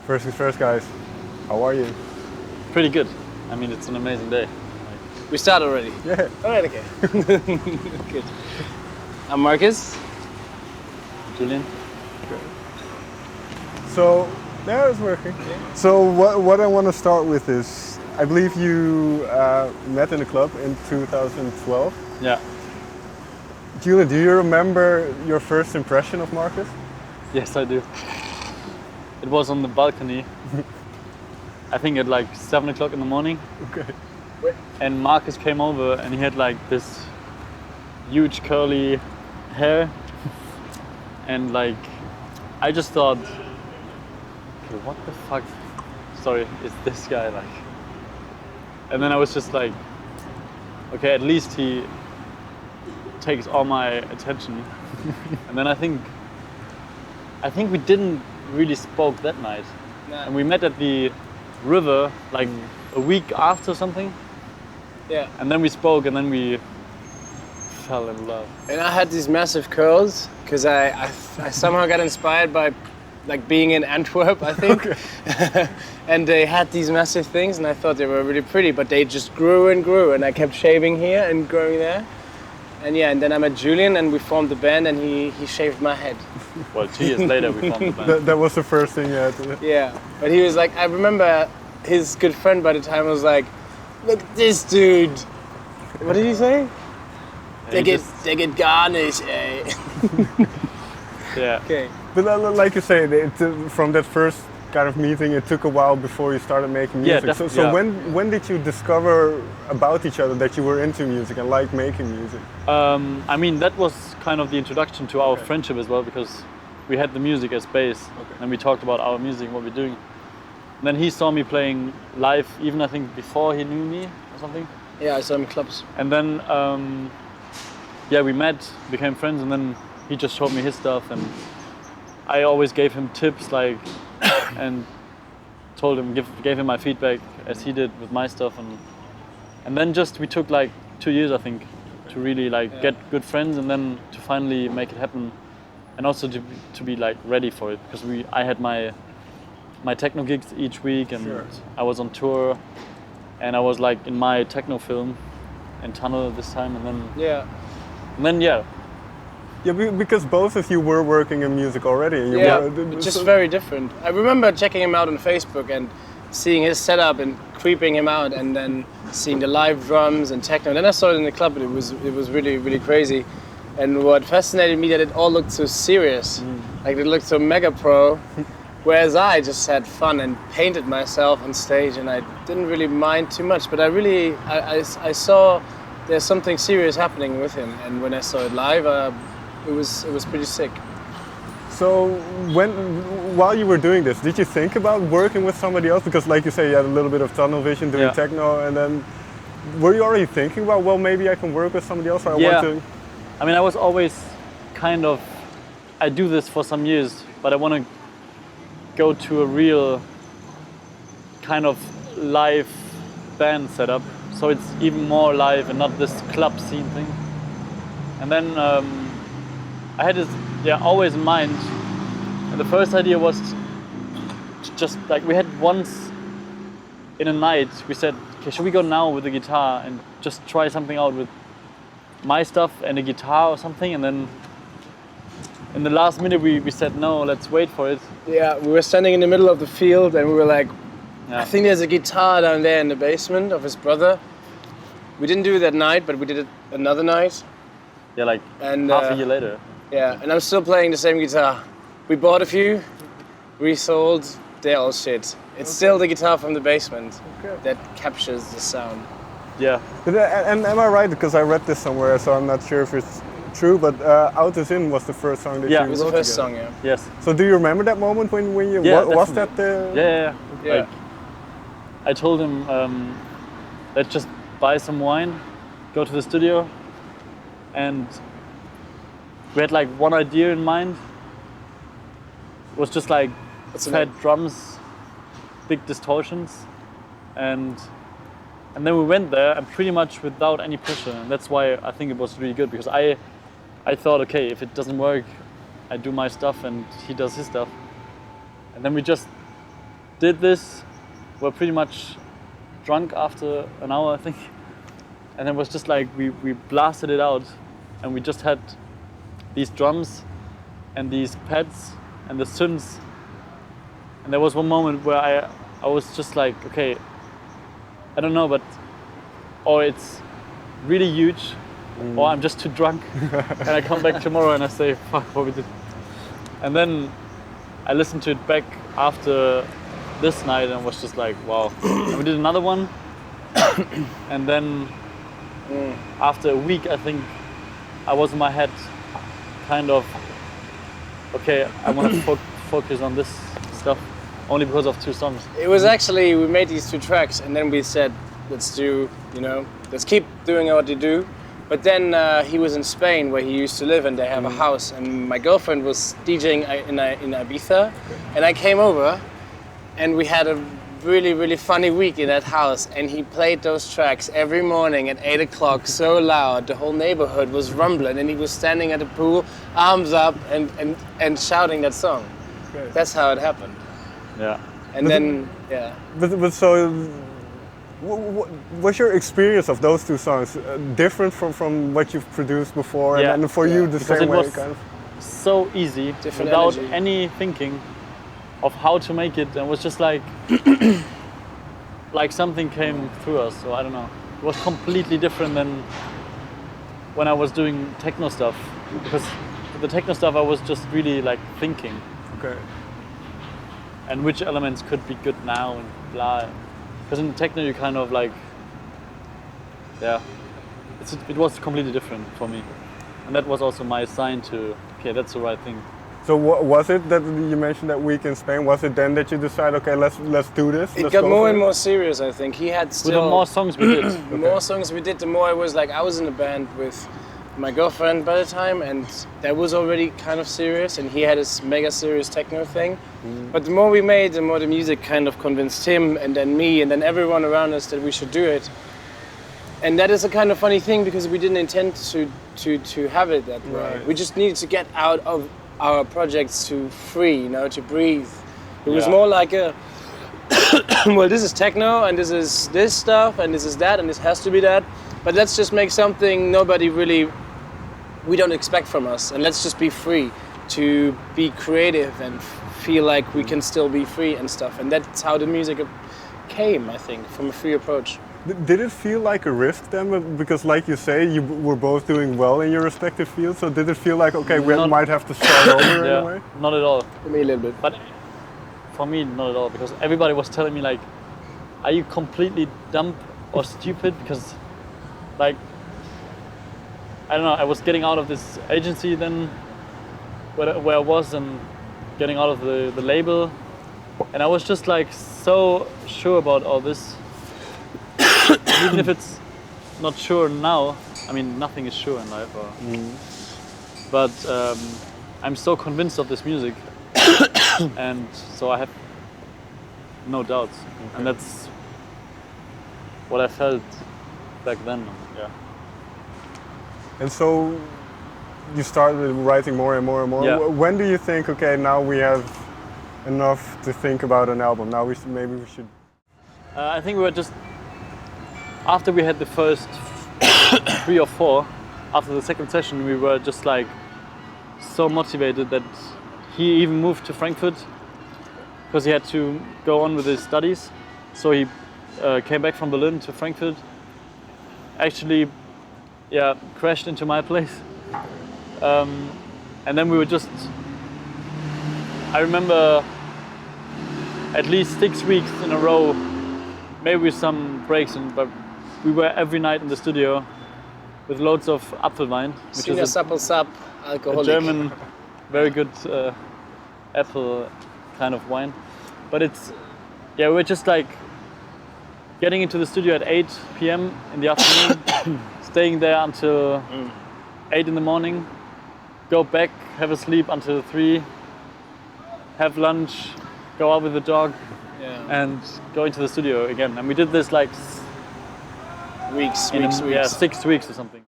First things first, guys. How are you? Pretty good. I mean, it's an amazing day. We start already? Yeah. Alright, okay. Good. I'm Markus. Julien? Okay. So, there it's working. Yeah. So what I want to start with is, I believe you met in the club in 2012. Yeah. Julien, do you remember your first impression of Markus? Yes, I do. It was on the balcony. I think at like 7 o'clock in the morning. Okay. And Markus came over and he had like this huge curly hair. And like, I just thought, okay, what the fuck, sorry, is this guy like? And then I was just like, okay, at least he takes all my attention. And then I think we didn't really spoke that night. Nah. And we met at the river like a week after something. Yeah. And then we spoke and then we fell in love. And I had these massive curls because I somehow got inspired by like being in Antwerp, I think. Okay. And they had these massive things and I thought they were really pretty, but they just grew and grew and I kept shaving here and growing there. And yeah, and then I met Julien and we formed the band and he shaved my head. Well, 2 years later we formed the band. That was the first thing you had to do. Yeah, but he was like, I remember his good friend by the time was like, look at this dude. What did he say? They get garnish, eh? Yeah. Okay. But like you say, from that first kind of meeting, it took a while before you started making music. Yeah, so yeah. when did you discover about each other that you were into music and like making music? I mean, that was kind of the introduction to our friendship as well, because we had the music as base and we talked about our music and what we're doing. And then he saw me playing live, even I think before he knew me or something. Yeah, I saw him in clubs. And then, yeah, we met, became friends, and then he just showed me his stuff, and I always gave him tips, like, and told him, gave him my feedback as he did with my stuff, and then just we took like 2 years, I think, to really like get good friends, and then to finally make it happen, and also to be like ready for it, because I had my techno gigs each week, and I was on tour, and I was like in my techno film in Tunnel this time, and then yeah. Yeah, because both of you were working in music already. It's just very different. I remember checking him out on Facebook and seeing his setup and creeping him out, and then seeing the live drums and techno. And then I saw it in the club, and it was really, really crazy. And what fascinated me that it all looked so serious, like it looked so mega pro, whereas I just had fun and painted myself on stage, and I didn't really mind too much. But I saw there's something serious happening with him, and when I saw it live, it was pretty sick. So while you were doing this, did you think about working with somebody else? Because like you say, you had a little bit of tunnel vision doing techno, and then were you already thinking about, well, maybe I can work with somebody else, or I want to... I mean, I was always kind of, I do this for some years, but I want to go to a real kind of live band setup, so it's even more live and not this club scene thing. And then I had this always in mind, and the first idea was just like, we had once in a night, we said, okay, should we go now with the guitar and just try something out with my stuff and a guitar or something? And then in the last minute we said, no, let's wait for it. Yeah, we were standing in the middle of the field and we were like, I think there's a guitar down there in the basement of his brother. We didn't do it that night, but we did it another night. Yeah, like half a year later. Yeah, and I'm still playing the same guitar. We bought a few, resold, they're all shit. It's still the guitar from the basement that captures the sound. Yeah. But, and am I right, because I read this somewhere, so I'm not sure if it's true, but Out Is In was the first song that you wrote. Yeah, it was the first song, Yes. So do you remember that moment when you, was that the... Yeah. Like, I told him, let's just buy some wine, go to the studio, and we had like one idea in mind. It was just like fat drums, big distortions, and then we went there and pretty much without any pressure, and that's why I think it was really good, because I thought, okay, if it doesn't work, I do my stuff and he does his stuff, and then we just did this, were pretty much drunk after an hour, I think. And it was just like, we blasted it out, and we just had these drums and these pads and the synths. And there was one moment where I was just like, okay, I don't know, but or it's really huge, or I'm just too drunk, and I come back tomorrow and I say, fuck, what we did. And then I listened to it back after this night and was just like, wow. And we did another one, and then after a week, I think I was in my head kind of, okay, I want to focus on this stuff, only because of 2 songs. It was actually, we made these 2 tracks, and then we said, let's keep doing what you do. But then he was in Spain, where he used to live, and they have a house, and my girlfriend was DJing in Ibiza, and I came over, and we had a really, really funny week in that house, and he played those tracks every morning at 8 o'clock so loud, the whole neighborhood was rumbling, and he was standing at the pool, arms up, and shouting that song. Great. That's how it happened. Yeah. And then, yeah. But so, what's your experience of those 2 songs different from what you've produced before? Yeah. And for you, the Because same it way, was kind of? so easy, Different without energy. any thinking of how to make it, and it was just like like something came through us. So I don't know. It was completely different than when I was doing techno stuff, because with the techno stuff I was just really like thinking. Okay. And which elements could be good now and blah. Because in techno you kind of like, yeah, it was completely different for me. And that was also my sign to, okay, that's the right thing. So was it that you mentioned that week in Spain? Was it then that you decided, okay, let's do this? It let's got go more for and it? more serious, I think. He had still... With the more songs we did. The more songs we did, the more I was like, I was in a band with my girlfriend by the time, and that was already kind of serious, and he had his mega serious techno thing. But the more we made, the more the music kind of convinced him, and then me, and then everyone around us that we should do it. And that is a kind of funny thing, because we didn't intend to have it that way. Right. We just needed to get out of our projects to free, to breathe. It was Yeah. more like a, well, this is techno, and this is this stuff, and this is that, and this has to be that. But let's just make something we don't expect from us, and let's just be free to be creative and feel like we can still be free and stuff. And that's how the music came, I think, from a free approach. Did it feel like a risk then? Because like you say, you were both doing well in your respective fields, so did it feel like, okay, we might have to start over in a way? Not at all. For me, a little bit. But for me, not at all, because everybody was telling me like, are you completely dumb or stupid? Because like, I don't know, I was getting out of this agency then, where I was, and getting out of the label, and I was just like so sure about all this. Even if it's not sure now, I mean, nothing is sure in life. But I'm so convinced of this music, and so I have no doubts. Okay. And that's what I felt back then. Yeah. And so you started writing more and more and more. Yeah. When do you think, okay, now we have enough to think about an album? Now maybe we should. I think we were just, after we had the first 3 or 4, after the second session, we were just like so motivated that he even moved to Frankfurt because he had to go on with his studies. So he came back from Berlin to Frankfurt. Actually, yeah, crashed into my place. And then we were just, I remember at least 6 weeks in a row, maybe with some breaks, but we were every night in the studio with loads of Apfelwein, which is a German, very good apple kind of wine. But it's, yeah, we're just like getting into the studio at 8 p.m. in the afternoon, staying there until 8 in the morning, go back, have a sleep until 3, have lunch, go out with the dog, and go into the studio again. And we did this like weeks. Yeah, 6 weeks or something.